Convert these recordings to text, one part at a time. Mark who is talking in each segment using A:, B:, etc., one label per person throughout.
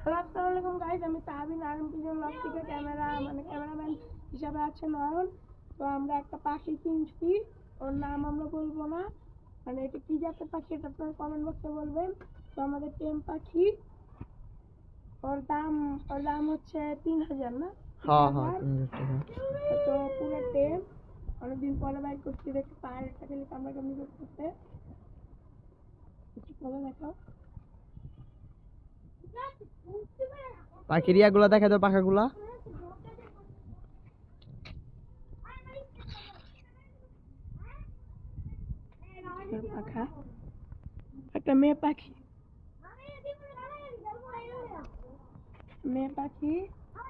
A: Hello আসসালামু আলাইকুম guys, আমি তাহবিন আরএমপিজন ব্লগ থেকে ক্যামেরাম্যান হিসাবে আছে নয়ন। তো আমরা একটা পাখি কিনছি, ওর নাম আমরা বলবো না, মানে এটা কি জাতের পাখি এটা আপনারা কমেন্ট বক্সে বলবেন। তো আমাদের টেম পাখি, ওর দাম হচ্ছে 3000 না?
B: হ্যাঁ
A: 3000
B: হ্যাঁ
A: তো পুরো টেম অনেকদিন পরে বাইর করছি, দেখি পায়ের একটা খালি কামড়াকামড়ি করতেছে। দেখাও
B: পাখির ইয়াগুলা দেখা দাও, পাখাগুলা।
A: পাখা, একটা মেয়ে পাখি,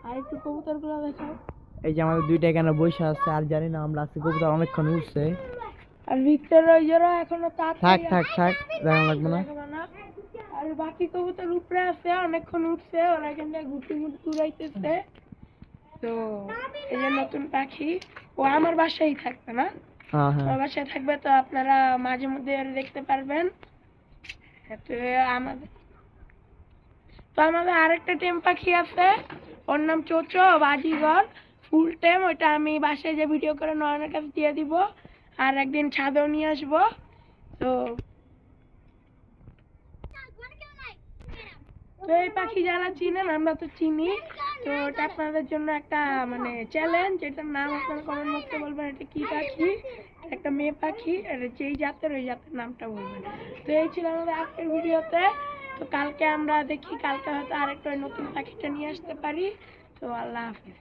A: আর একটু কবুতর গুলো দেখাও।
B: এই যে আমাদের দুইটা এখানে বসে আছে, আর জানি না আমরা আজকে কবুতর অনেকক্ষণ উঠছে।
A: আর ভিক্টর রইজেরও এখনো
B: থাক দেখানো লাগবে না।
A: আর বাকি কবুতর উপরে আছে, অনেকক্ষণ উঠছে, ওরা এখান থেকে ঘুরতে উড়াইতেছে। তো এই যে নতুন পাখি, ও আমার বাসায় থাকবে না, আমার বাসায় থাকবে, তো আপনারা মাঝে মধ্যে দেখতে পারবেন। আমাদের আরেকটা টেম পাখি আছে, ওর নাম চোচো বাজিগর, ফুল টেম। ওইটা আমি বাসায় যে ভিডিও করে নয়নের কাছে দিয়ে দিব, আর একদিন ছাদেও নিয়ে আসবো। তো এই পাখি যারা চিনেন, আমরা তো চিনি, তো এটা আপনাদের জন্য একটা মানে চ্যালেঞ্জ। এটার নাম আপনারা কমেন্ট বক্সে বলবেন এটা কি পাখি, একটা মেয়ে পাখি, আর যেই জাতের ওই জাতের নামটা বলবেন। তো এই ছিল আমাদের আজকের ভিডিওতে। তো কালকে আমরা দেখি, কালকে হয়তো আরেকটা নতুন পাখিটা নিয়ে আসতে পারি। তো আল্লাহ হাফিজ।